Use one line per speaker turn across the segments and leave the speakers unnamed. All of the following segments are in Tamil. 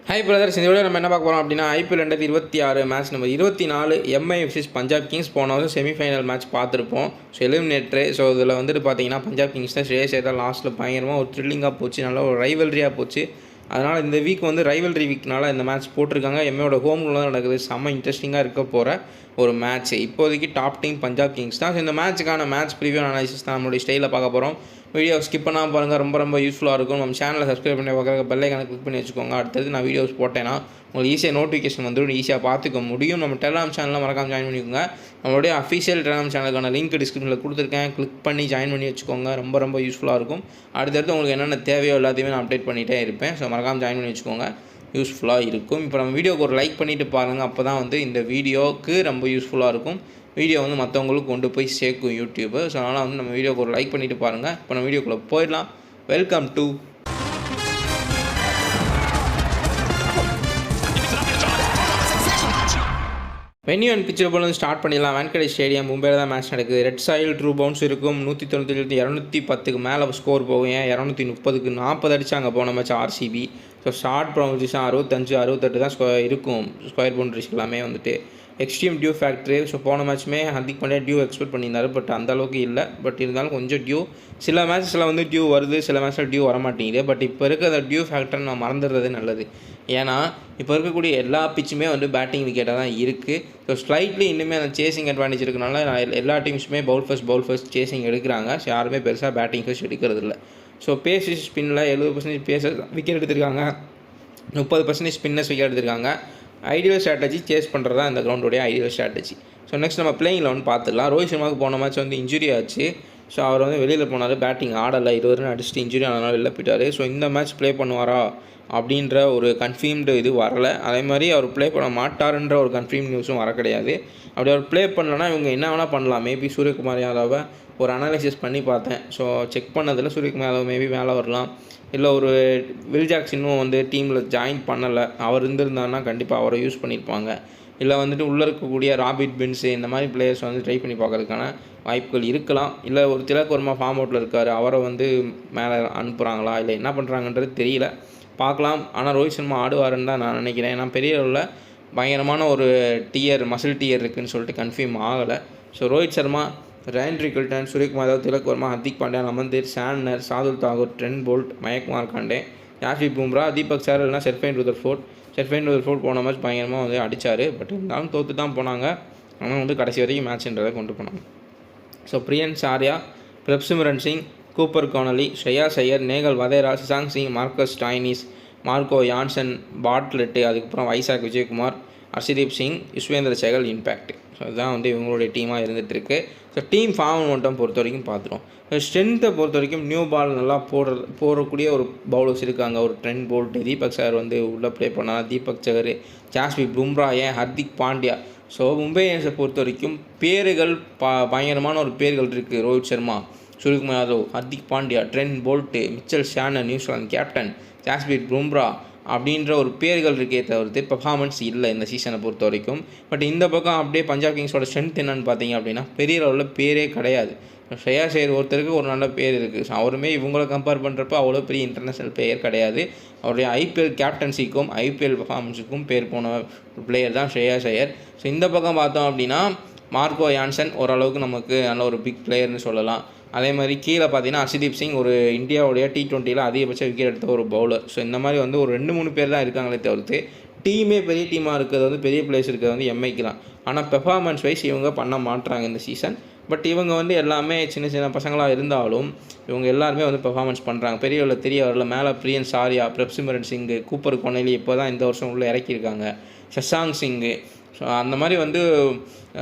ஹாய் பிரதர்ஸ், இந்த வீடியோ நம்ம என்ன பார்க்க போகிறோம் அப்படின்னா IPL 2026 match number 24 Mi vs Punjab Kings. போன வருஷம் செமிஃபைனல் மேட்ச் பார்த்துருப்போம். ஸோ எலிமினேட்ரு. ஸோ இதில் வந்துட்டு பார்த்தீங்கன்னா பஞ்சாப் கிங்ஸ் தான் ஸ்ரேயஸ் ஐயர் லாஸ்ட்டில் பயங்கரமாக ஒரு த்ரில்லிங்காக போச்சு, நல்ல ஒரு ரைவல்ரியாக போச்சு. அதனால் இந்த வீக் வந்து ரைவல்ரி வீக்னால இந்த மேட்ச் போட்டிருக்காங்க. எம்ஐயோட ஹோம்ல தான் நடக்குது. செம்ம இன்ட்ரெஸ்டிங்காக இருக்க போகிற ஒரு மேட்ச். இப்போதைக்கு டாப் டீம் பஞ்சாப் கிங்ஸ் தான். ஸோ இந்த மேட்ச்சுக்கான மேட்ச் ப்ரிவியூ அனாலிசிஸ் தான் நம்மளுடைய ஸ்டைலில் பார்க்க போகிறோம். வீடியோ ஸ்கிப் பண்ணாமல் பாருங்கள், ரொம்ப யூஸ்ஃபுல்லாக இருக்கும். நம்ம சேனலை சப்ஸ்கிரைப் பண்ணி பார்க்குற பெல் ஐக்கானை கிளிக் பண்ணி வச்சுக்கோங்க. அடுத்தது நான் வீடியோஸ் போட்டேன்னா உங்களுக்கு ஈஸியாக நோட்டிஃபிகேஷன் வந்துடும், ஈஸியாக பார்த்துக்க முடியும். நம்ம டெலிகிராம் சேனலில் மறக்காமல் ஜாயின் பண்ணிக்கோங்க. நம்மளுடைய அஃபிஷியல் டெலிகிராம் சேனலுக்கான லிங்க் டிஸ்கிரிப்ஷனில் கொடுத்துருக்கேன், கிளிக் பண்ணி ஜாயின் பண்ணி வச்சுக்கோங்க. ரொம்ப யூஸ்ஃபுல்லாக இருக்கும். அடுத்தடுத்து உங்களுக்கு என்னென்ன தேவையோ எல்லாத்தையுமே நான் அப்டேட் பண்ணிகிட்டே இருப்பேன். ஸோ மறக்காமல் ஜாயின் பண்ணி வச்சுக்கோங்க, யூஸ்ஃபுல்லாக இருக்கும். இப்போ நம்ம வீடியோக்கு ஒரு லைக் பண்ணிவிட்டு பாருங்கள், அப்போ தான் வந்து இந்த வீடியோவுக்கு ரொம்ப யூஸ்ஃபுல்லாக இருக்கும். வீடியோ வந்து மற்றவங்களுக்கு கொண்டு போய் சேர்க்கும் யூடியூப்பு. ஸோ அதனால் வந்து நம்ம வீடியோக்கு ஒரு லைக் பண்ணிவிட்டு பாருங்கள். இப்போ நம்ம வீடியோக்குள்ளே போயிடலாம். வெல்கம் டு வென்யூ அண்ட் பிச்சர் போல் ஸ்டார்ட் பண்ணிடலாம். வான்கடே ஸ்டேடியம், மும்பையில் தான் மேட்ச் நடக்குது. ரெட் சாயில் ட்ரூ பவுன்ஸ் இருக்கும். 197 210க்கு மேலே ஸ்கோர் போகும். 230க்கு 40 அடித்தாங்க போன மேட்ச் ஆர்சிபி. ஸோ ஷார்ட் பவுண்டரிஸாக 65 68 தான் இருக்கும். ஸ்கொயர் பவுண்டரிஸ் எல்லாமே வந்துட்டு எக்ஸ்ட்ரீம் டியூ ஃபேக்ட்ரி. ஸோ போன மேட்ச்சுமே ஹர்திக் பாண்டியா டியூ எக்ஸ்பெக்ட் பண்ணியிருந்தார், பட் அந்தளவுக்கு இல்லை. பட் இருந்தாலும் கொஞ்சம் டியூ, சில மேட்சஸில் வந்து டியூ வருது, சில மேட்ச்சில் டியூ வரமாட்டேங்குது. பட் இப்போ இருக்க அந்த டியூ ஃபேக்டர் நான் மறந்துடுறது நல்லது. ஏன்னா இப்போ இருக்கக்கூடிய எல்லா பிச்சுமே வந்து பேட்டிங் விக்கெட்டாக தான் இருக்குது. ஸோ ஸ்லைட்லி இன்னுமே அந்த சேசிங் அட்வான்டேஜ் இருக்கனால எல்லா டீம்ஸுமே பவுல் ஃபர்ஸ்ட் சேசிங் எடுக்கிறாங்க. ஸோ யாருமே பெருசாக பேட்டிங் ஃபர்ஸ்ட் எடுக்கிறது இல்லை. ஸோ பேசஸ் ஸ்பின்னில் 70% பேசஸ் விக்கெட் எடுத்திருக்காங்க, 30% ஸ்பின்னர்ஸ் விக்கெட் எடுத்திருக்காங்க. ஐடியல் ஸ்ட்ராட்டஜி சேஸ் பண்ணுறது தான் இந்த கிரவுண்டோடைய ஐடியல் ஸ்ட்ராட்டஜி. ஸோ நெக்ஸ்ட் நம்ம பிளேயிங் 11 பார்த்துக்கலாம். ரோஹித் சர்மாவுக்கு போன மேட்ச் வந்து இன்ஜுரி ஆச்சு. ஸோ அவர் வந்து வெளியில் போனார், பேட்டிங் ஆடலை, 20 ரன் அடிச்சுட்டு இன்ஜுரி ஆனதுனால வெளில போயிட்டார். ஸோ இந்த மேட்ச் ப்ளே பண்ணுவாரா அப்படின்ற ஒரு கன்ஃபார்ம்டு இது வரலை. அதே மாதிரி அவர் ப்ளே பண்ண மாட்டாருன்ற ஒரு கன்ஃபார்ம் நியூஸும் வர கிடையாது. அப்படி அவர் ப்ளே பண்ணலன்னா இவங்க என்ன வேணால் பண்ணலாம். மேபி சூரியகுமார் யாதவை ஒரு அனாலிசிஸ் பண்ணி பார்த்தேன். ஸோ செக் பண்ணதில் சூரியகுமார் யாதவ் மேபி மேலே வரலாம். இல்லை ஒரு வில் ஜாக்ஸ் இன்னும் வந்து டீமில் ஜாயின் பண்ணலை. அவர் இருந்திருந்தாருன்னா கண்டிப்பாக அவரை யூஸ் பண்ணியிருப்பாங்க. இல்லை வந்துட்டு உள்ளே இருக்கக்கூடிய ராபிட் பென்ஸு இந்த மாதிரி பிளேயர்ஸ் வந்து ட்ரை பண்ணி பார்க்கறதுக்கான வாய்ப்புகள் இருக்கலாம். இல்லை ஒரு திலக் வர்மா ஃபார்ம் அவுட்டில் இருக்கார், அவரை வந்து மேலே அனுப்புகிறாங்களா இல்லை என்ன பண்ணுறாங்கன்றது தெரியல, பார்க்கலாம். ஆனால் ரோஹித் சர்மா ஆடுவாருன்னு தான் நான் நினைக்கிறேன். ஏன்னா பெரிய அளவில் பயங்கரமான ஒரு மசில் டியர் இருக்குதுன்னு சொல்லிட்டு கன்ஃபார்ம் ஆகலை. So Rohit Sharma, Ryan Rickelton, Suryakumar Yadav, Tilak Varma, Hardik Pandya, Naman Dhir, Santner, Shardul Thakur, Trent Boult, Mayank Markande, Jasprit Bumrah, Deepak Chahar இல்லைனா ஷெர்ஃபைன் ருதர்ஃபோர்ட் போன மேட்ச் பயங்கரமாக வந்து அடித்தார். பட் இருந்தாலும் தோற்று தான் போனாங்க. ஆனால் வந்து கடைசி வரைக்கும் மேட்ச்ன்றதை கொண்டு போனாங்க. So Priyansh Arya, Prabhsimran Singh, Cooper Connolly, Shreyas Iyer, Nehal Wadhera, Shashank Singh, Marcus Stoinis, Marco Jansen, Bartlett, அதுக்கப்புறம் வைசாக் விஜயகுமார், ஹர்ஷதீப் சிங், யுஸ்வேந்திர சேகல், இம்பேக்ட். ஸோ இதுதான் வந்து இவங்களுடைய டீமாக இருந்துகிட்ருக்கு. ஸோ டீம் ஃபார்ம் மட்டும் பொறுத்த வரைக்கும் பார்த்துருவோம். ஸ்ட்ரென்த்தை பொறுத்த வரைக்கும் நியூ பால் நல்லா போடக்கூடிய ஒரு பவுலர்ஸ் இருக்காங்க. ஒரு ட்ரெண்ட் போல்ட், தீபக் சார் வந்து உள்ளே ப்ளே பண்ணால், தீபக் சகர், ஜாஸ்பிரித் பும்ரா, ஹர்திக் பாண்டியா. ஸோ மும்பை இந்தியன்ஸை பொறுத்த வரைக்கும் பேர்கள் பயங்கரமான ஒரு பேர்கள் இருக்குது. Rohit Sharma, Suryakumar Yadav, Hardik Pandya, trend bolt, Mitchell Shannon, New Zealand captain, Jasprit Bumrah அப்படின்ற ஒரு பேர்கள் இருக்கே தவிர்த்து பெர்ஃபார்மன்ஸ் இல்லை இந்த சீசனை பொறுத்த வரைக்கும். பட் இந்த பக்கம் அப்படியே பஞ்சாப் கிங்ஸோட ஸ்ட்ரென்த் என்னென்னு பார்த்தீங்க அப்படின்னா பெரிய அளவில் பேரே கிடையாது. ஸ்ரேயாஸ் ஐயர் ஒருத்தருக்கு ஒரு நல்ல பேர் இருக்குது. ஸோ அவருமே இவங்களை கம்பேர் பண்ணுறப்ப அவ்வளோ பெரிய இன்டர்நேஷ்னல் பிளேயர் கிடையாது. அவருடைய ஐபிஎல் கேப்டன்சிக்கும் ஐபிஎல் பர்ஃபார்மன்ஸுக்கும் பேர் போன பிளேயர் தான் ஸ்ரேயாஸ் ஐயர். ஸோ இந்த பக்கம் பார்த்தோம் அப்படின்னா மார்க்கோ யான்சன் ஓரளவுக்கு நமக்கு நல்ல ஒரு பிக் பிளேயர்னு சொல்லலாம். அதே மாதிரி கீழே பார்த்தீங்கன்னா ஹர்ஷதீப் சிங் ஒரு இந்தியாவுடைய T20 அதிகபட்ச விக்கெட் எடுத்த ஒரு பவுலர். ஸோ இந்த மாதிரி வந்து ஒரு 2-3 பேர் தான் இருக்காங்களே தவிர்த்து டீமே பெரிய டீமாக இருக்கிறது வந்து பெரிய பிளேயர்ஸ் இருக்கிறது வந்து எம்ஐக்கலாம். ஆனால் பெர்ஃபார்மன்ஸ் வைஸ் இவங்க பண்ண மாட்டுறாங்க இந்த சீசன். பட் இவங்க வந்து எல்லாமே சின்ன பசங்களாக இருந்தாலும் இவங்க எல்லாருமே வந்து பெர்ஃபார்மன்ஸ் பண்ணுறாங்க. பெரிய தெரிய வரல. மேலே பிரியன்ஸ் ஆர்யா, பிரப்சிம்ரன் சிங்கு, கூப்பர் கொனேலி இப்போ தான் இந்த வருஷம் உள்ளே இறக்கியிருக்காங்க, சுஷாங்க் சிங்கு. ஸோ அந்த மாதிரி வந்து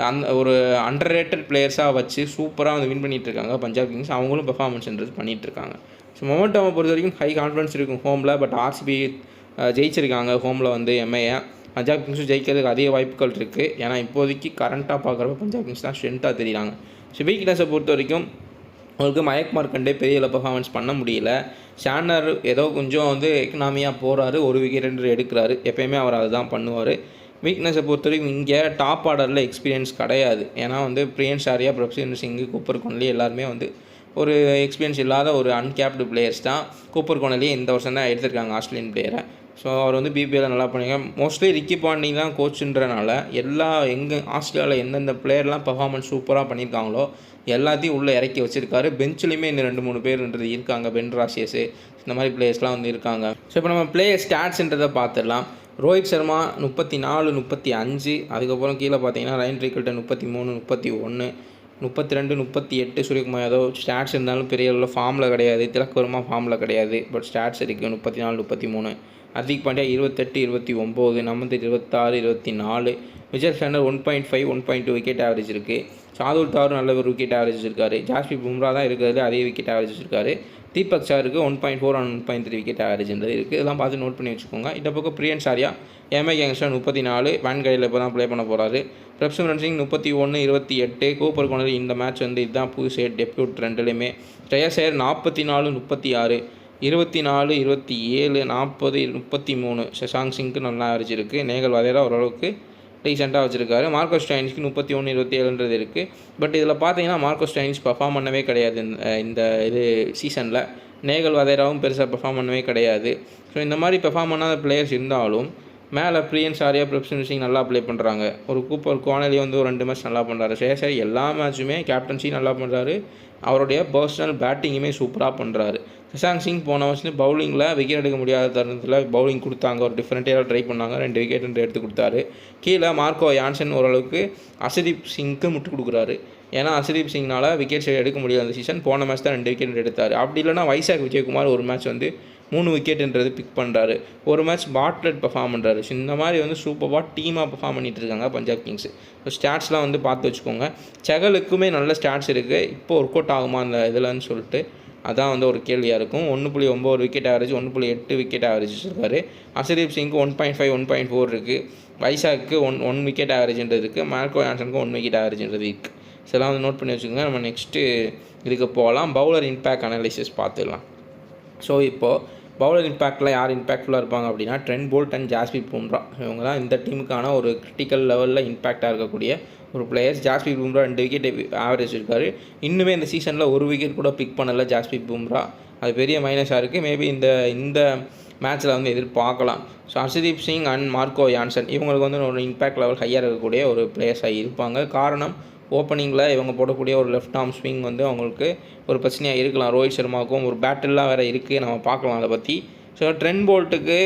அந்த ஒரு அண்டர் ரேட்டட் பிளேயர்ஸாக வச்சு சூப்பராக வந்து வின் பண்ணிகிட்ருக்காங்க பஞ்சாப் கிங்ஸ். அவங்களும் பெர்ஃபார்மன்ஸ்ன்றது பண்ணிகிட்ருக்காங்க. ஸோ மொமெண்டம் பொறுத்த வரைக்கும் ஹை கான்ஃபிடன்ஸ் இருக்கும் ஹோமில். பட் ஆர்சிபி ஜெயிச்சிருக்காங்க ஹோமில் வந்து எம்ஐயை. பஞ்சாப் கிங்ஸும் ஜெயிக்கிறதுக்கு அதிக வாய்ப்புகள் இருக்குது. ஏன்னா இப்போதைக்கு கரண்ட்டாக பார்க்குறப்ப பஞ்சாப் கிங்ஸ் தான் ஸ்ட்ரென்த்தாக தெரியுறாங்க. ஸோ வீக்னஸை பொறுத்த வரைக்கும் அவங்களுக்கு மயக் மார்க்கண்டே பெரிய பெர்ஃபார்மன்ஸ் பண்ண முடியல. ஷாண்டனர் ஏதோ கொஞ்சம் வந்து எக்கனாமியாக போகிறாரு, ஒரு விக்கெட் எடுக்கிறாரு. எப்போயுமே அவர் அதுதான் பண்ணுவார். வீக்னஸை பொறுத்த வரைக்கும் இங்கே டாப் ஆர்டரில் எக்ஸ்பீரியன்ஸ் கிடையாது. ஏன்னா வந்து பிரியன்ஸ் ஆர்யா, பிரப்சிம்ரன் சிங், கூப்பர் கொன்லி எல்லாருமே வந்து ஒரு எக்ஸ்பீரியன்ஸ் இல்லாத ஒரு அன்கேப்டு பிளேயர்ஸ் தான். கூப்பர் கோனலியே இந்த வருஷம் தான் எடுத்திருக்காங்க ஆஸ்திரேலியன் பிளேயரை. ஸோ அவர் வந்து பிபிஎல்ல நல்லா பண்ணியிருக்காங்க. மோஸ்ட்லி ரிக்கி பாண்டிங் தான் கோச்சுன்றனால ஆஸ்திரேலியாவில் எந்தெந்த பிளேயர்லாம் பர்ஃபார்மன்ஸ் சூப்பராக பண்ணியிருக்காங்களோ எல்லாத்தையும் உள்ளே இறக்கி வச்சுருக்காரு. பெஞ்சிலையுமே இன்னும் 2-3 பேர்ன்றது இருக்காங்க. பென் ராசியஸு இந்த மாதிரி பிளேயர்ஸ்லாம் வந்து இருக்காங்க. ஸோ இப்போ நம்ம பிளேயர் ஸ்டாட்ஸ்ன்றதை பார்த்துடலாம். ரோஹித் சர்மா 34, 35. அதுக்கப்புறம் கீழே பார்த்தீங்கன்னா Ryan Rickelton 33, 31, 32, 38. Suryakumar Yadav stats இருந்தாலும் பெரிய அளவில் ஃபார்மில் கிடையாது. திலக் வர்மா ஃபார்மில் கிடையாது. பட் ஸ்டாட்ஸ் இருக்குது 34, 33. ஹர்திக் பாண்டியா 28, 29. நமந்தர் 26, 24. விஜய் சர்மா 1.5, 1.2 விக்கெட் ஆவரேஜ் இருக்குது. ஷார்துல் தாக்கூர் நல்ல ஒரு விக்கெட் ஆவரேஜ் இருக்காரு. ஜாஸ்பிரீத் பும்ரா தான் இருக்கிறது, அதே விக்கெட் ஆவரேஜ் வச்சிருக்காரு. தீபக் சாருக்கு 1.4 and 1.3 விக்கெட் ஆவரேஜ்ன்றது இருக்குது. இதெல்லாம் பார்த்து நோட் பண்ணி வச்சுக்கோங்க. இந்த பக்கம் பிரியன் சாரியா எம்ஐ கேங்ஸ்டர் 34, வான்கடையில் இப்போ தான் ப்ளே பண்ண போகிறாரு. பிரப்சிம்ரன் சிங் 31, 28. கூப்பர் கோனலி இந்த மேட்ச் வந்து இதுதான் புதுசு டெபியூட் ரெண்டுலேயுமே. ஸ்ரேயஸ் ஐயர் 44, 36, 24, 27, 40, 33. சஷாங்க் சிங்க்கு நல்லா ஆவரேஜ் இருக்குது. நேகல் வதேரா ஓரளவுக்கு டீசெண்டாக வச்சுருக்காரு. மார்க்கஸ் ஸ்டோயினிஸ்க்கு 31, 27 இருக்குது. பட் இதில் பார்த்தீங்கன்னா மார்க்கஸ் ஸ்டோயினிஸ் பர்ஃபார்ம் பண்ணவே கிடையாது இந்த சீசனில். நேகல் வதேராவும் பெருசாக பர்ஃபார்ம் பண்ணவே கிடையாது. ஸோ இந்த மாதிரி பர்ஃபார்ம் பண்ணாத பிளேயர்ஸ் இருந்தாலும் மேலே பிரியன் சாரியா, பிரப்சிம்ரன் சிங் நல்லா ப்ளே பண்ணுறாங்க. ஒரு கூப்பர் கோனலி வந்து ஒரு 2 மேட்ச் நல்லா பண்ணுறாரு. ஸ்ரேயஸ் ஐயர் எல்லா மேட்சுமே கேப்டன்சி நல்லா பண்ணுறாரு. அவருடைய பர்சனல் பேட்டிங்குமே சூப்பராக பண்ணுறாரு. சஷாங்க் சிங் போன வருஷம் பவுலிங்கில் விக்கெட் எடுக்க முடியாத தருணத்தில் பவுலிங் கொடுத்தாங்க. ஒரு டிஃப்ரெண்ட்டாக ட்ரை பண்ணாங்க. 2 விக்கெட் எடுத்து கொடுத்தாரு. கீழே மார்க்கோ யான்சன் ஓரளவுக்கு அர்ஷதீப் சிங்க்கு முட்டு கொடுக்குறாரு. ஏன்னா அர்ஷதீப் சிங்னால் விக்கெட்ஸ் எடுக்க முடியாத அந்த சீசன். போன மேட்ச் தான் 2 விக்கெட் எடுத்தார். அப்படி இல்லைனா வைசாக் விஜயகுமார் ஒரு மேட்ச் வந்து 3 விக்கெட்டுன்றது பிக் பண்ணுறாரு. ஒரு மேட்ச் பாட்லெட் பர்ஃபார்ம் பண்ணுறாரு. ஸோ இந்த மாதிரி வந்து சூப்பராக டீமாக பர்ஃபார்ம் பண்ணிகிட்டு இருக்காங்க பஞ்சாப் கிங்ஸ். ஸோ ஸ்டாட்ஸ்லாம் வந்து பார்த்து வச்சுக்கோங்க. செகலுக்குமே நல்ல ஸ்டாட்ஸ் இருக்குது. இப்போ ஒர்க் அவுட் ஆகுமா அந்த இதில்னு சொல்லிட்டு அதான் வந்து ஒரு கேள்வியாக இருக்கும். 1.9 விக்கெட் ஆவரேஜ், 1.8 விக்கெட் ஆவரேஜ் வச்சுருக்காரு. அர்ஷதீப் சிங்க்கு 1.5, 1.4 இருக்குது. வைசாக்கு 1 விக்கெட் ஆவரேஜ்ன்றது இருக்குது. மார்க்கோ யான்சனுக்கு 1 விக்கெட் ஆவரேஜ்ன்றது இருக்குது. இதெல்லாம் வந்து நோட் பண்ணி வச்சுக்கோங்க. நம்ம நெக்ஸ்ட்டு இதுக்கு போகலாம். பவுலர் இம்பேக்ட் அனாலிசிஸ் பார்த்துக்கலாம். ஸோ இப்போது பவுலர் இம்பேக்டில் யார் இம்பேக்ட்ஃபுல்லாக இருப்பாங்க அப்படின்னா Trent Boult and Jasprit Bumrah. இவங்க தான் இந்த டீமுக்கான ஒரு கிரிட்டிக்கல் லெவலில் இம்பேக்டாக இருக்கக்கூடிய ஒரு players. Jasprit Bumrah 2 wicket average இருக்கார். இன்னுமே இந்த சீசனில் 1 விக்கெட் கூட பிக் பண்ணலை ஜாஸ்பிரீத் பும்ரா. அது பெரிய மைனஸாக இருக்குது. மேபி இந்த மேட்ச்சில் வந்து எதிர்பார்க்கலாம். So Harshdeep Singh and Marco Jansen இவங்களுக்கு வந்து ஒரு இம்பேக்ட் லெவல் ஹையாக இருக்கக்கூடிய ஒரு பிளேயர்ஸாக இருப்பாங்க. காரணம் ஓப்பனிங்கில் இவங்க போடக்கூடிய ஒரு லெஃப்ட் ஆர்ம் ஸ்விங் வந்து அவங்களுக்கு ஒரு பிரச்சனையாக இருக்கலாம். ரோஹித் சர்மாவுக்கும் ஒரு பேட்டில்லாம் வேறு இருக்குது. நம்ம பார்க்கலாம் அதை பற்றி. ஸோ ட்ரெண்ட் போல்ட்டுக்கு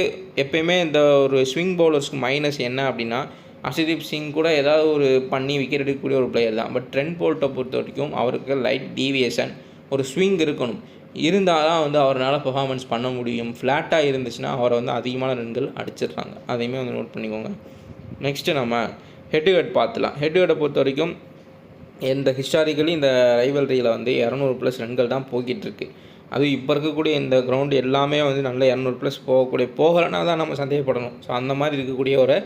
எப்போயுமே இந்த ஒரு ஸ்விங் பவுலர்ஸ்க்கு மைனஸ் என்ன அப்படின்னா ஹர்ஷதீப் சிங் கூட ஏதாவது ஒரு பண்ணி விக்கெட் எடுக்கக்கூடிய ஒரு பிளேயர் தான். பட் ட்ரெண்ட் போல்ட்டை பொறுத்த வரைக்கும் அவருக்கு லைட் டீவியேஷன், ஒரு ஸ்விங் இருக்கணும். இருந்தால் தான் வந்து அவரால் பெர்ஃபார்மன்ஸ் பண்ண முடியும். ஃப்ளாட்டாக இருந்துச்சுன்னா அவரை வந்து அதிகமான ரன்கள் அடிச்சிடுறாங்க. அதையுமே வந்து நோட் பண்ணிக்கோங்க. நெக்ஸ்ட்டு நம்ம ஹெட் டு ஹெட் பார்த்துலாம். ஹெட் டு ஹெட்டை பொறுத்த வரைக்கும் ஹிஸ்டாரிக்கலி இந்த ரைவல்ரியில் வந்து 200+ ரன்கள் தான் போய்கிட்டு இருக்கு. அதுவும் இப்போ இருக்கக்கூடிய இந்த கிரவுண்டு எல்லாமே வந்து நல்ல 200+ போகலைன்னா தான் நம்ம சந்தேகப்படணும். ஸோ அந்த மாதிரி இருக்கக்கூடிய ஒரு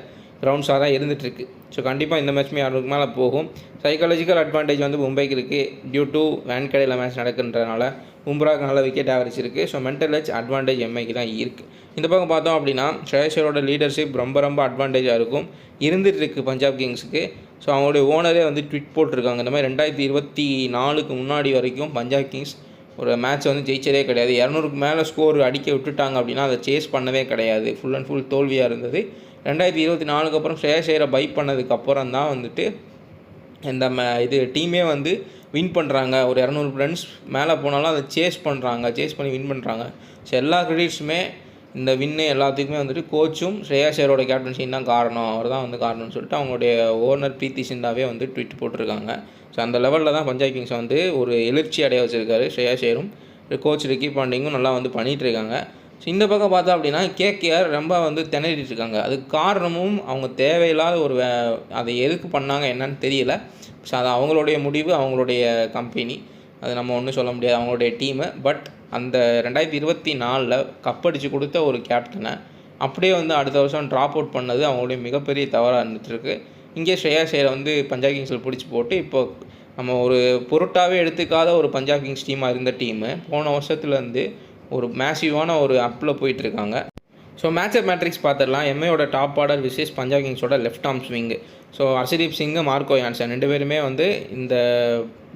கிரவுண்ட்ஸாக தான் இருந்துகிட்ருக்கு. ஸோ கண்டிப்பாக இந்த மேட்ச்மே 200க்கு மேலே போகும். சைக்காலஜிக்கல் அட்வான்டேஜ் வந்து மும்பைக்கு இருக்குது. டியூ டு வான்கடையில் மேட்ச் நடக்குன்றதுனால பும்ராவுக்கு நல்ல விக்கெட் ஆவரேஜ் இருக்குது. ஸோ மென்டல் எட்ஜ் அட்வான்டேஜ் எம்ஐக்கு தான் இருக்குது. இந்த பக்கம் பார்த்தோம் அப்படின்னா ஸ்ரேயஸ் ஐயரோட லீடர்ஷிப் ரொம்ப அட்வான்டேஜாக இருக்கும், இருந்துகிட்ருக்கு பஞ்சாப் கிங்ஸுக்கு. ஸோ அவங்களுடைய ஓனரே வந்து ட்விட் போட்டிருக்காங்க. இந்த மாதிரி 2024க்கு முன்னாடி வரைக்கும் பஞ்சாப் கிங்ஸ் ஒரு மேட்ச் வந்து ஜெயிச்சதே கிடையாது. 200க்கு மேலே ஸ்கோர் அடிக்க விட்டுட்டாங்க அப்படின்னா அதை சேஸ் பண்ணவே கிடையாது. ஃபுல் அண்ட் ஃபுல் தோல்வியாக இருந்தது. 2024க்கு அப்புறம் ஸ்ரேயஸ் ஐயரை பை பண்ணதுக்கப்புறம் தான் வந்துட்டு இந்த டீமே வந்து வின் பண்ணுறாங்க. ஒரு 200 ரன்ஸ் மேலே போனாலும் அதை சேஸ் பண்ணி வின் பண்ணுறாங்க. ஸோ எல்லா கிரெடிட்ஸுமே இந்த வின்னு எல்லாத்துக்குமே வந்துட்டு கோச்சும் ஸ்ரேயஸ் ஐயரோட கேப்டன்சியும் தான் காரணம். அவர் தான் வந்து காரணம்னு சொல்லிட்டு அவங்களுடைய ஓனர் பிரீத்தி சிந்தாவே வந்து ட்வீட் போட்டிருக்காங்க. ஸோ அந்த லெவலில் தான் பஞ்சாப் கிங்ஸ் வந்து ஒரு எழுச்சி அடைய வச்சுருக்காரு. ஸ்ரேயஸ் ஐயரும் கோச் ரிக்கி பாண்டிங்கும் நல்லா வந்து பண்ணிகிட்ருக்காங்க. ஸோ இந்த பக்கம் பார்த்தா அப்படின்னா கேகேஆர் ரொம்ப வந்து திணறிட்டு இருக்காங்க. அதுக்கு காரணமும் அவங்க தேவையில்லாத ஒரு அதை எதுக்கு பண்ணாங்க என்னன்னு தெரியல. ஸோ அது அவங்களுடைய முடிவு, அவங்களுடைய கம்பெனி, அது நம்ம ஒன்றும் சொல்ல முடியாது, அவங்களுடைய டீமு. பட் அந்த 2024 கப்படிச்சு கொடுத்த ஒரு கேப்டனை அப்படியே வந்து அடுத்த வருஷம் ட்ராப் அவுட் பண்ணது அவங்களுடைய மிகப்பெரிய தவறாக இருந்துகிட்ருக்கு. இங்கே ஸ்ரேயஸ் ஐயரை வந்து பஞ்சாப் கிங்ஸில் பிடிச்சி போட்டு இப்போ நம்ம ஒரு பொருட்டாகவே எடுத்துக்காத ஒரு பஞ்சாப் கிங்ஸ் டீமாக இருந்த டீமு போன வருஷத்துலேருந்து ஒரு மேசிவான ஒரு அப்பில் போயிட்டுருக்காங்க. ஸோ மேட்சப் மேட்ரிக்ஸ் பார்த்துடலாம். எம்ஐயோட டாப் ஆர்டர் விசேஷ் பஞ்சாப் கிங்ஸோட left arm swing. So Arshdeep Singh, Marco Jansen 2 பேருமே வந்து இந்த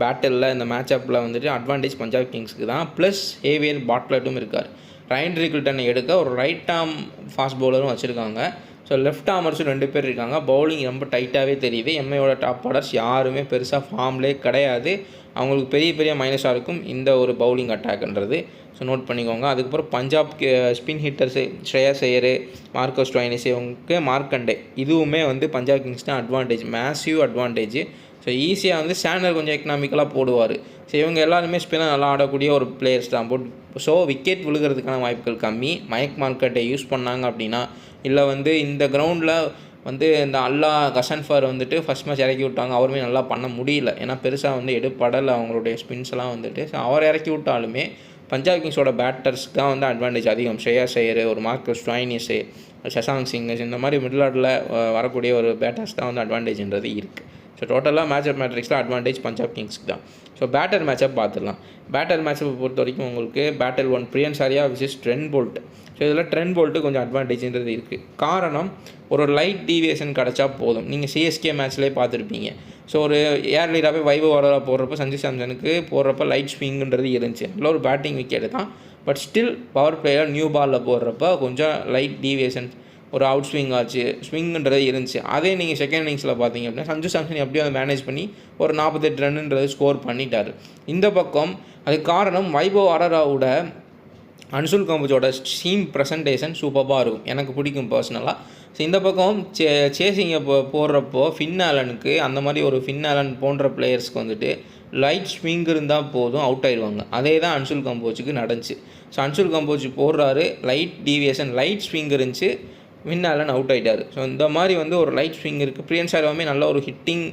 பேட்டிலில் இந்த மேட்சப்பில் வந்துட்டு அட்வான்டேஜ் பஞ்சாப் கிங்ஸ்க்கு தான். ப்ளஸ் ஏவியர் பாட்லட்டும் இருக்கார். ரைன் ரிக்கிள்டன் எடுக்க ஒரு ரைட் ஆர்ம் ஃபாஸ்ட் பவுலரும் வச்சுருக்காங்க. ஸோ லெஃப்ட் ஆர்மர்ஸும் 2 பேர் இருக்காங்க. பவுலிங் ரொம்ப டைட்டாகவே தெரியுது. எம்ஐயோட டாப் ஆர்டர்ஸ் யாருமே பெருசாக ஃபார்ம்லே கிடையாது. அவங்களுக்கு பெரிய பெரிய மைனஸாக இருக்கும் இந்த ஒரு பவுலிங் அட்டாக்ன்றது. ஸோ நோட் பண்ணிக்கோங்க. அதுக்கப்புறம் Punjab spin hitters Shreyas Iyer, Marco Stoinis, இவங்களுக்கு மார்க்கண்டே, இதுவுமே வந்து பஞ்சாப் கிங்ஸ் தான் அட்வான்டேஜ், மேசிவ் அட்வான்டேஜ். ஸோ ஈஸியாக வந்து ஸ்டாண்டர்ட் கொஞ்சம் எக்கனாமிக்கலாக போடுவார். ஸோ இவங்க எல்லாருமே ஸ்பின்னர் நல்லா ஆடக்கூடிய ஒரு பிளேயர்ஸ் தான். ஸோ விக்கெட் விழுகிறதுக்கான வாய்ப்புகள் கம்மி. மயக் மார்க்கெட்டை யூஸ் பண்ணாங்க அப்படின்னா, இல்லை வந்து இந்த கிரவுண்டில் வந்து இந்த அல்லா கசன்ஃபர் வந்துட்டு ஃபஸ்ட் மேட்ச் இறக்கி விட்டாங்க. அவருமே நல்லா பண்ண முடியல. ஏன்னா பெருசாக வந்து எடுப்படலை அவங்களுடைய ஸ்பின்ஸ்லாம் வந்துட்டு. ஸோ அவர் இறக்கி விட்டாலுமே பஞ்சாப் கிங்ஸோட பேட்டர்ஸ்க்கு தான் வந்து அட்வான்டேஜ் அதிகம். ஸ்ரேயாஸ் ஐயர், ஒரு மார்க்கோ ஸ்டோயினிஸு, சசாங்க் சிங், இந்த மாதிரி மிடில் ஆர்டரில் வரக்கூடிய ஒரு பேட்டர்ஸ் தான் வந்து அட்வான்டேஜ்ன்றது இருக்குது. ஸோ டோட்டலாக மேட்சப் மேட்ரிக்ஸில் அட்வான்டேஜ் பஞ்சாப் கிங்ஸ்க்கு தான். ஸோ பேட்டர் மேட்சப் பார்த்துடலாம். பேட்டர் மேட்சப்பை பொறுத்த வரைக்கும் உங்களுக்கு பேட்டர் 1 பிரியன் சாரியா விசஸ் ட்ரெண்ட் போல்ட். ஸோ இதில் ட்ரெண்ட் போல்ட்டு கொஞ்சம் அட்வான்டேஜ்ன்றது இருக்குது. காரணம், ஒரு லைட் டீவியேஷன் கிடச்சா போதும். நீங்கள் சிஎஸ்கே மேட்ச்லேயே பார்த்துருப்பீங்க. ஸோ ஒரு ஏர் லீடாகவே வைபவ் வாரராக போடுறப்ப சஞ்சு சாம்சனுக்கு போடுறப்ப லைட் ஸ்விங்குன்றது இருந்துச்சு. அதில் ஒரு பேட்டிங் விக்கெட்டு தான். But still power player new பாலில் போடுறப்ப கொஞ்சம் லைட் டீவியேஷன், ஒரு அவுட் ஸ்விங் ஆச்சு, ஸ்விங்குன்றது இருந்துச்சு. அதே நீங்கள் செகண்ட் இன்னிங்ஸில் பார்த்தீங்க அப்படின்னா சஞ்சு சாம்சன் எப்படியும் அதை மேனேஜ் பண்ணி ஒரு 48 ரன்னுன்றது ஸ்கோர் பண்ணிட்டார். இந்த பக்கம் அதுக்கு காரணம் வைபவ் வாரராவோட அன்சுல் கம்போஜோட டீம் ப்ரெசன்டேஷன் சூப்பராக இருக்கும், எனக்கு பிடிக்கும் பர்சனலாக. ஸோ இந்த பக்கம் சேசிங்கை போடுறப்போ ஃபின் ஆலனுக்கு, அந்த மாதிரி ஒரு ஃபின் ஆலன் போன்ற பிளேயர்ஸ்க்கு வந்துட்டு லைட் ஸ்விங் இருந்தால் போதும், அவுட் ஆயிடுவாங்க. அதே தான் அன்சுல் கம்போஜுக்கு நடந்துச்சு. ஸோ அன்சுல் கம்போஜ் போடுறாரு, லைட் டீவியேஷன், லைட் ஸ்விங் இருந்துச்சு, ஃபின் ஆலன் அவுட் ஆகிட்டார். ஸோ இந்த மாதிரி வந்து ஒரு லைட் ஸ்விங் இருக்குது. பிரியன் சார்வாமே நல்ல ஒரு ஹிட்டிங்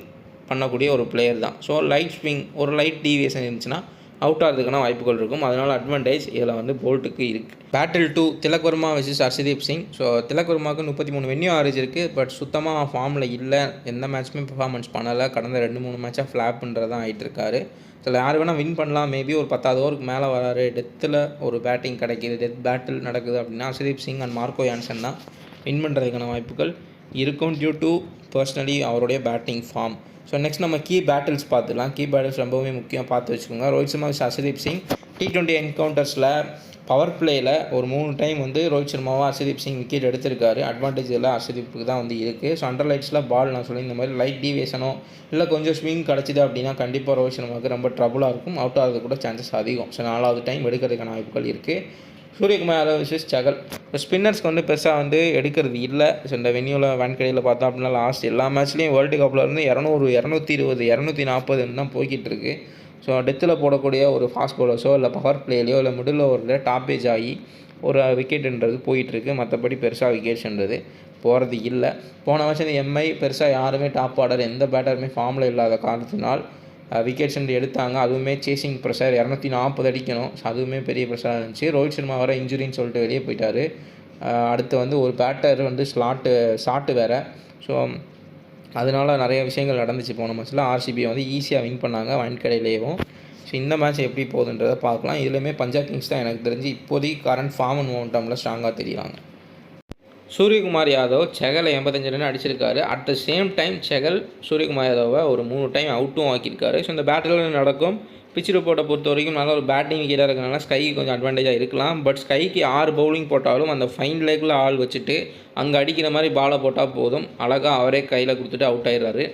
பண்ணக்கூடிய ஒரு பிளேயர் தான். ஸோ லைட் ஸ்விங், ஒரு லைட் டீவியேஷன் இருந்துச்சுன்னா அவுட் ஆகிறதுக்கான வாய்ப்புகள் இருக்கும். அதனால் அட்வான்டேஜ் இதில் வந்து போல்ட்டுக்கு இருக்குது. Battle 2 Tilak Varma versus Arshdeep Singh. So Tilak வர்மாவுக்கு 33 வென்யூ ஆவரேஜ் இருக்குது. பட் சுத்தமாக ஃபார்மில் இல்லை, எந்த மேட்ச்சுமே பெர்ஃபார்மன்ஸ் பண்ணலை. கடந்த 2-3 மேட்சாக ஃப்ளாப்ன்றது தான் ஆகிட்டு இருக்காரு. இதில் யார் வேணால் வின் பண்ணலாம். மேபி ஒரு 10வது ஓவருக்கு மேலே வராரு, டெத்தில் ஒரு பேட்டிங் கிடைக்கிது, டெத் பேட்டில் நடக்குது அப்படின்னா Harshdeep Singh and Marco Jansen தான் வின் பண்ணுறதுக்கான வாய்ப்புகள் இருக்கும், டியூ டு பர்சனலி அவருடைய பேட்டிங் ஃபார்ம். ஸோ நெக்ஸ்ட் நம்ம கீ பேட்டில்ஸ் பார்த்துக்கலாம். கீ பேட்டில்ஸ் ரொம்பவுமே முக்கியம், பார்த்து வச்சுக்கோங்க. ரோஹித் சர்மா விஸ் ஹர்ஷதீப் சிங். T20 என்கவுண்டர்ஸில் பவர் பிளேயில் ஒரு 3 டைம் வந்து ரோஹித் சர்மாவை ஹர்ஷதீப் சிங் விக்கெட் எடுத்திருக்காரு. அட்வான்டேஜ் எல்லாம் ஹர்ஷதீப்புக்கு தான் வந்து இருக்குது. ஸோ அண்டர் லைட்ஸில் பால் நான் சொல்லி இந்த மாதிரி லைட் டீவியேஷனோ இல்லை கொஞ்சம் ஸ்விங் கிடச்சிது அப்படின்னா கண்டிப்பாக ரோஹித் சர்மாவுக்கு ரொம்ப ட்ரபுளாக இருக்கும், அவுட் ஆகிறது கூட சான்சஸ் அதிகம். ஸோ 4வது டைம் எடுக்கிறதுக்கான வாய்ப்புகள் இருக்குது. சூரியகுமார் யாதவ் விசஸ் சகல். இப்போ ஸ்பின்னர்ஸ்க்கு வந்து பெருசாக வந்து எடுக்கிறது இல்லை. ஸோ இந்த வென்யூவில் வான்கடையில் பார்த்தோம் அப்படின்னா லாஸ்ட் எல்லா மேட்ச்லேயும் வேர்ல்டு கப்பில் இருந்து 200, 220, 240 தான் போய்கிட்டு இருக்குது. ஸோ டெத்தில் போடக்கூடிய ஒரு ஃபாஸ்ட் பவுலர்ஸோ இல்லை பவர் பிளேலையோ இல்லை மிடில் ஓவரில் டாப்பேஜ் ஆகி ஒரு விக்கெட்டுன்றது போயிட்டுருக்கு. மற்றபடி பெருசாக விக்கெட்ஸ்ன்றது போகிறது இல்லை. போன வருஷம் இந்த எம்ஐ பெருசாக யாருமே டாப் ஆர்டர் எந்த பேட்டருமே ஃபார்மில் இல்லாத காரணத்தினால் விக்கெட்ஸ் எடுத்தாங்க. அதுவுமே சேசிங் ப்ரெஷர் 240 அடிக்கணும். ஸோ அதுவுமே பெரிய ப்ரெஷராக இருந்துச்சு. ரோஹித் சர்மா வர இன்ஜுரின்னு சொல்லிட்டு வெளியே போயிட்டார். அடுத்து வந்து ஒரு பேட்டர் வந்து ஷாட்டு வேறு. ஸோ அதனால் நிறைய விஷயங்கள் நடந்துச்சு. போன மேட்ச்சில் ஆர்சிபியை வந்து ஈஸியாக வின் பண்ணாங்க வான்கடையிலேயும். ஸோ இந்த மேட்ச் எப்படி போகுதுன்றதை பார்க்கலாம். இதுலையுமே பஞ்சாப் கிங்ஸ் தான் எனக்கு தெரிஞ்சு இப்போதைக்கு கரண்ட் ஃபார்ம் அண்ட் மோமெண்டமில் ஸ்ட்ராங்காக தெரியுறாங்க. சூரியகுமார் யாதவ் செகலை 85 ரன் அடிச்சிருக்காரு. At the same time Chahal Suryakumar யாதவை ஒரு 3 டைம் அவுட்டும் ஆக்கியிருக்காரு. ஸோ இந்த பேட்டில் நடக்கும். பிச் ரிப்போர்ட்டை பொறுத்த வரைக்கும் நல்ல ஒரு பேட்டிங் விக்கெட்டாக இருக்கிறனால ஸ்கைக்கு கொஞ்சம் அட்வான்டேஜாக இருக்கலாம். பட் ஸ்கைக்கு 6 பவுலிங் போட்டாலும் அந்த ஃபைன் லெக்கில் ஆள் வச்சுட்டு அங்கே அடிக்கிற மாதிரி பாலை போட்டால் போதும், அழகாக அவரே கையில் கொடுத்துட்டு அவுட் ஆயிடுறாரு.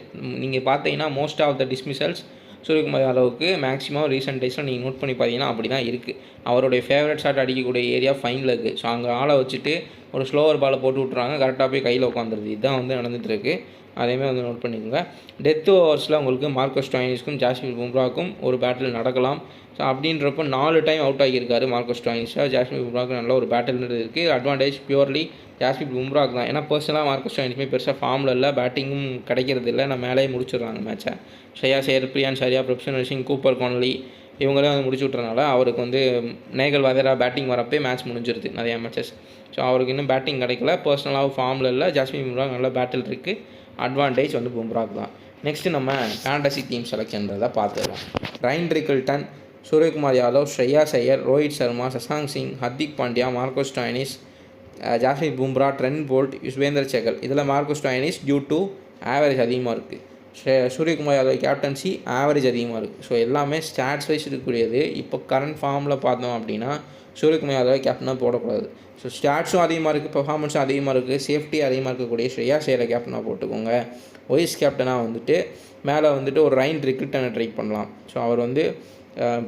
நீங்கள் பார்த்தீங்கன்னா most of the dismissals Suryakumar யாதவுக்கு மேக்ஸிமம் ரீசெண்ட் டேஸில் நீங்கள் நோட் பண்ணி பார்த்தீங்கன்னா அப்படி தான் இருக்குது. அவருடைய ஃபேவரட் ஷாட் அடிக்கக்கூடிய ஏரியா ஃபைனில் இருக்குது. ஸோ அங்கே ஆளை வச்சுட்டு ஒரு ஸ்லோவர் பாலை போட்டு விட்றாங்க, கரெக்டாக போய் கையில் உட்காந்துருது. இதுதான் வந்து நடந்துகிட்ருக்கு. அதேமாதிரி வந்து நோட் பண்ணிக்கோங்க. டெத் ஓவர்ஸில் உங்களுக்கு மார்க்கோ ஸ்டோயினிஸ்க்கும் ஜாஸ்பிர் பும்ராவுக்கும் ஒரு பேட்டில் நடக்கலாம். ஸோ அப்படின்றப்போ 4 டைம் அவுட் ஆகியிருக்காரு மார்க்கோ ஸ்டோயினிஸாக. ஜாஸ்பிர் பும்ராவுக்கு நல்ல ஒரு பேட்டில்ன்றது இருக்குது. அட்வான்டேஜ் பியூர்லி ஜாஸ்பிர் பும்ராவுக்கு தான். ஏன்னா பர்சனலாக மார்க்கோ ஸ்டோயினிஸுமே பெருசாக ஃபார்மில் இல்லை, பேட்டிங்கும் கிடைக்கிறது இல்லை. நான் மேலே முடிச்சிடுறாங்க மேட்சை. ஸ்ரேயாஸ் ஐயர், பிரியான் சாரியா, பிரப்சன் சிங், கூப்பர் கான்லி இவங்களே வந்து முடிச்சு விட்றனால அவருக்கு வந்து நேகல் வாதேரா பேட்டிங் வரப்பே மேட்ச் முடிஞ்சிருது நிறையா மேட்சஸ். ஸோ அவருக்கு இன்னும் பேட்டிங் கிடைக்கல, பர்சனலாக ஃபார்மில் இல்லை. ஜாஸ்பிர் பும்ராவுக்கு நல்ல பேட்டில் இருக்குது. அட்வான்டேஜ் வந்து பும்ராவுக்கு தான். நெக்ஸ்ட்டு நம்ம ஃபேண்டசி டீம் செலெக்ஷன்றதை பார்த்துடலாம். Ryan Rickelton, Suryakumar Yadav, Shreyas Iyer, Rohit Sharma, Shashank Singh, Hardik Pandya, Marco Stoinis, Jasprit Bumrah, Trent Boult, Yuzvendra Chahal. இதில் Marcus Stoinis due to average அதிகமாக இருக்குது. சூரியகுமார் யாதவ் கேப்டன்சி ஆவரேஜ் அதிகமாக இருக்குது. ஸோ எல்லாமே ஸ்டாட்ஸ் வைஸ் இருக்கக்கூடியது. இப்போ கரண்ட் ஃபார்மில் பார்த்தோம் அப்படின்னா சூரியகுமார் யாதவ் கேப்டனாக போடக்கூடாது. ஸோ ஸ்டாட்ஸும் அதிகமாக இருக்குது, பெர்ஃபார்மன்ஸும் அதிகமாக இருக்குது, சேஃப்டி அதிகமாக இருக்கக்கூடிய ஸ்ரேயாஸ் ஐயரை கேப்டனாக போட்டுக்கோங்க. வைஸ் கேப்டனாக வந்துட்டு மேலே வந்துட்டு ஒரு ரைன் ரிக்கில்டனை ட்ரை பண்ணலாம். ஸோ அவர் வந்து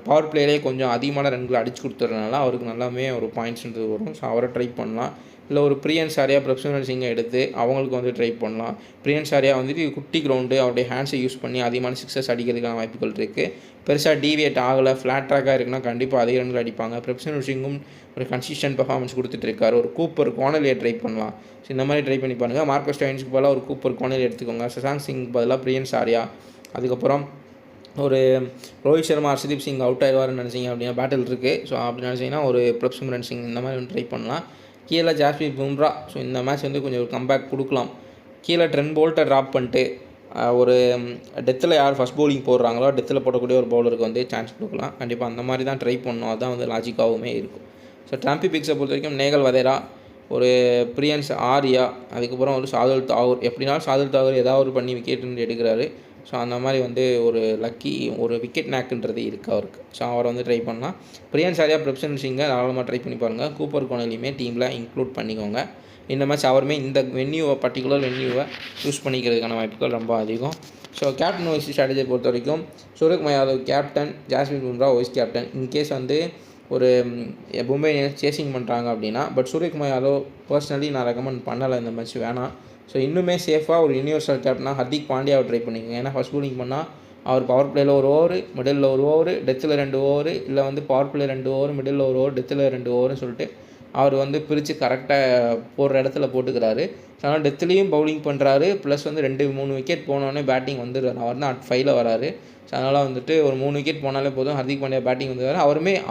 பவர் பிளேலேயே கொஞ்சம் அதிகமான ரன்களை அடிச்சு கொடுத்துறதுனால அவருக்கு நல்லாவே ஒரு பாயிண்ட்ஸ்ன்றது வரும். ஸோ அவரை ட்ரை பண்ணலாம். இல்லை ஒரு பிரியன் சாரியா, பிரப்சிம்ரன் சிங்கை எடுத்து அவங்களுக்கு வந்து ட்ரை பண்ணலாம். பிரியன் சாரியா வந்துட்டு குட்டி கிரவுண்டு அவருடைய ஹேண்ட்ஸை யூஸ் பண்ணி அதிகமான சிக்ஸஸ் அடிக்கிறதுக்கான வாய்ப்புகள் இருக்குது. பெருசாக டீவியேட் ஆகலை, ஃப்ளாட் ட்ராக்காக இருக்குன்னா கண்டிப்பாக அதிக ரன்கள் அடிப்பாங்க. பிரப்சிம்ரன் சிங்கும் ஒரு கன்சிஸ்டன்ட் பர்ஃபார்மன்ஸ் கொடுத்துட்டு இருக்காரு. ஒரு கூப்பர் கோனலியை ட்ரை பண்ணலாம். ஸோ இந்த மாதிரி ட்ரை பண்ணி பாருங்கள். மார்க்கஸ் ஸ்டோயினிஸ்க்கு பதிலாக ஒரு கூப்பர் கோனலி எடுத்துக்கோங்க. சசாங்க் சிங் பதிலாக பிரியன் சாரியா, அதுக்கப்புறம் ஒரு ரோஹித் சர்மா, ஹர்ஷதீப் சிங் அவுட் ஆயிடுவார்னு நினச்சிங்க அப்படின்னா பேட்டில் இருக்குது. ஸோ அப்படி நினச்சிங்கன்னா ஒரு பிரப்சிம்ரன் சிங் இந்த மாதிரி ஒன்று ட்ரை பண்ணலாம். கீழே ஜாஸ்பிரிட் பும்ரா. ஸோ இந்த மேட்ச் வந்து கொஞ்சம் ஒரு கம்பேக் கொடுக்கலாம். கீழே ட்ரெண்ட் போல்ட்டை ட்ராப் பண்ணிட்டு ஒரு டெத்தில் யார் ஃபஸ்ட் பவுலிங் போடுறாங்களோ டெத்தில் போடக்கூடிய ஒரு பவுலருக்கு வந்து சான்ஸ் கொடுக்கலாம். கண்டிப்பாக அந்த மாதிரி தான் ட்ரை பண்ணணும். அதுதான் வந்து லாஜிக்காகவுமே இருக்கும். ஸோ ட்ராம்பி பிக்ஸை பொறுத்த வரைக்கும் நேகல் வதேரா, ஒரு பிரியன்ஸ் ஆர்யா, அதுக்கப்புறம் ஒரு சாதுல் தாகூர். எப்படினாலும் சாதுல் தாகூர் ஏதாவது ஒரு பண்ணி விக்கெட் எடுக்கிறாரு. ஸோ அந்த மாதிரி வந்து ஒரு லக்கி ஒரு விக்கெட் நேக்குன்றது இருக்குது அவருக்கு. ஸோ அவரை வந்து ட்ரை பண்ணலாம். பிரியன் சாரியா, பிரப்சிம்ரன் சிங்கை தாராளமாக ட்ரை பண்ணி பாருங்கள். கூப்பர் கோனலியுமே டீமில் இன்க்ளூட் பண்ணிக்கோங்க. இந்த மேட்ச் அவருமே இந்த பர்டிகுலர் வென்யூவை யூஸ் பண்ணிக்கிறதுக்கான வாய்ப்புகள் ரொம்ப அதிகம். ஸோ கேப்டன் வைஸ் ஸ்ட்ராட்டஜியை பொறுத்த வரைக்கும் Suryakumar Yadav captain, Jasprit Bumrah vice captain. In case வந்து ஒரு மும்பை இந்தியன்ஸ் சேசிங் பண்ணுறாங்க அப்படின்னா, பட் சூரியகுமார் யாதவ் பர்சனலி நான் ரெக்கமெண்ட் பண்ணலை, இந்த மேட்ச் வேணாம். ஸோ இன்னுமே சேஃபாக ஒரு யூனிவர்சல் கேப்டனாக ஹர்திக் பாண்டியாவை ட்ரை பண்ணிக்கோங்க. ஏன்னா ஃபஸ்ட் பவுலிங் பண்ணால் அவர் பவர் பிளேயில் ஒரு ஓவர், மிடில் ஒரு ஓவர், டெத்தில் 2 ஓவர், இல்லை வந்து பவர் பிளே 2 ஓவர், மிடில் ஒரு ஓவர், டெத்தில் 2 ஓவர்னு சொல்லிட்டு அவர் வந்து பிரித்து கரெக்டாக போடுற இடத்துல போட்டுக்கிறாரு. ஸோ அதனால் டெத்துலேயும் பவுலிங் பண்ணுறாரு, ப்ளஸ் வந்து 2-3 விக்கெட் போனோடனே பேட்டிங் வந்துடுறாரு. அவர் தான் 5ல் வராரு. ஸோ அதனால் வந்துட்டு ஒரு 3 விக்கெட் போனாலே போதும், ஹர்திக் பாண்டியா பேட்டிங் வந்துடுறாரு.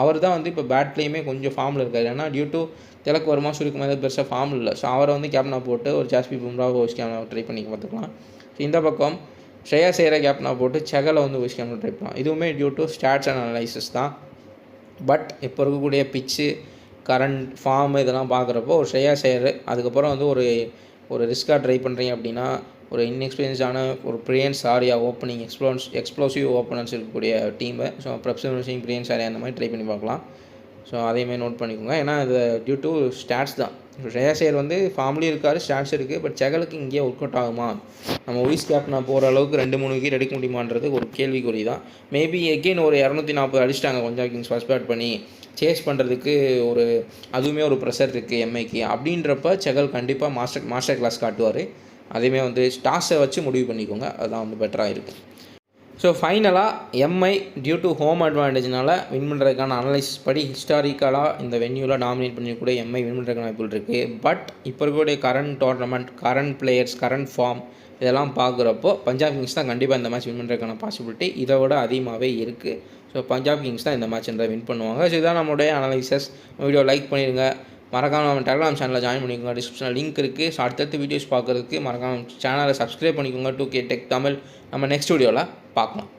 அவர் தான் வந்து இப்போ பேட்லேயுமே கொஞ்சம் ஃபார்மில் இருக்கார். ஏன்னா டியூ டு திலக் வர்மா, சூரியகுமார் பெருசாக ஃபார்ம் இல்லை. ஸோ அவரை வந்து கேப்டனாக போட்டு ஒரு ஜாஸ்பிரிட் பும்ரா வைஸ் கேப்டனாக ட்ரை பண்ணி பார்த்துக்கலாம். ஸோ இந்த பக்கம் ஸ்ரேயாஸ் ஐயரை கேப்டனாக போட்டு செகலை வந்து வைஸ் கேப்டனாக ட்ரை பண்ணலாம். இதுவுமே due to stats and analysis தான். பட் இப்போ இருக்கக்கூடிய பிச்சு, கரண்ட் ஃபார்மு இதெல்லாம் பார்க்குறப்போ ஒரு ஸ்ரேயாஸ் ஐயர், அதுக்கப்புறம் வந்து ஒரு ரிஸ்க்காக ட்ரை பண்ணுறீங்க அப்படின்னா ஒரு இன்எக்ஸ்பீரியன்ஸான ஒரு Priyansh Arya opening explosive openers இருக்கக்கூடிய டீமு. ஸோ பிரப்சிம்ரன் சிங், பிரியன்ஸ் ஆர்யா அந்த மாதிரி ட்ரை பண்ணி பார்க்கலாம். ஸோ அதையுமே நோட் பண்ணிக்கோங்க. ஏன்னா இது டியூ டு ஸ்டாட்ஸ் தான். ஸ்ரேயாஸ் ஐயர் வந்து ஃபார்ம்லேயும் இருக்கார், ஸ்டாட்ஸ் இருக்குது. பட் செகலுக்கு இங்கேயே ஒர்க் அவுட் ஆகுமா, நம்ம வைஸ் கேப்டனாக போகிற அளவுக்கு 2-3 விக்கெட் எடுக்க முடியுமான்றது ஒரு கேள்விக்குறி தான். மேபி எகெயின் ஒரு 240 அடிச்சிட்டாங்க பஞ்சாப் கிங்ஸ் ஃபர்ஸ்ட் பேட் பண்ணி, சேஸ் பண்ணுறதுக்கு அதுவுமே ஒரு ப்ரெஷர் இருக்குது எம்ஐக்கு. அப்படின்றப்ப செகல் கண்டிப்பாக மாஸ்டர் கிளாஸ் காட்டுவார். அதையுமே வந்து டாஸை வச்சு முடிவு பண்ணிக்கோங்க, அதுதான் வந்து பெட்டராக இருக்குது. ஸோ ஃபைனலாக எம்ஐ டியூ டு ஹோம் அட்வான்டேஜ்னால் வின் பண்ணுறதுக்கான அனலைசிஸ் படி ஹிஸ்டாரிக்கலாக இந்த வென்யூவில் டாமினேட் பண்ணிக்கூடிய எம்ஐ வின் பண்ணுறதுக்கான வாய்ப்புகள் இருக்குது. பட் இப்போ இருக்கக்கூடிய current tournament, current players, current form இதெல்லாம் பார்க்குறப்போ பஞ்சாப் கிங்ஸ் தான் கண்டிப்பாக இந்த மேட்ச் வின் பண்ணுறதுக்கான பாசிபிலிட்டி இதை விட அதிகமாகவே இருக்குது. ஸோ பஞ்சாப் கிங்ஸ் தான் இந்த மேட்ச் வின் பண்ணுவாங்க. ஸோ இதுதான் நம்மளுடைய அனலைசஸ். வீடியோ லைக் பண்ணிடுங்க, மறக்காமல் நம்ம டெலிகிராம் சேனலில் ஜாயின் பண்ணிக்கோங்க. டிஸ்கிரிப்ஷனில் லிங்க் இருக்குது. ஸோ அடுத்தடுத்து வீடியோஸ் பார்க்குறதுக்கு மறக்காமல் சேனலை சப்ஸ்கிரைப் பண்ணிக்கோங்க. 2K Tech Tamil. நம்ம நெக்ஸ்ட் வீடியோவில் பார்க்கலாம்.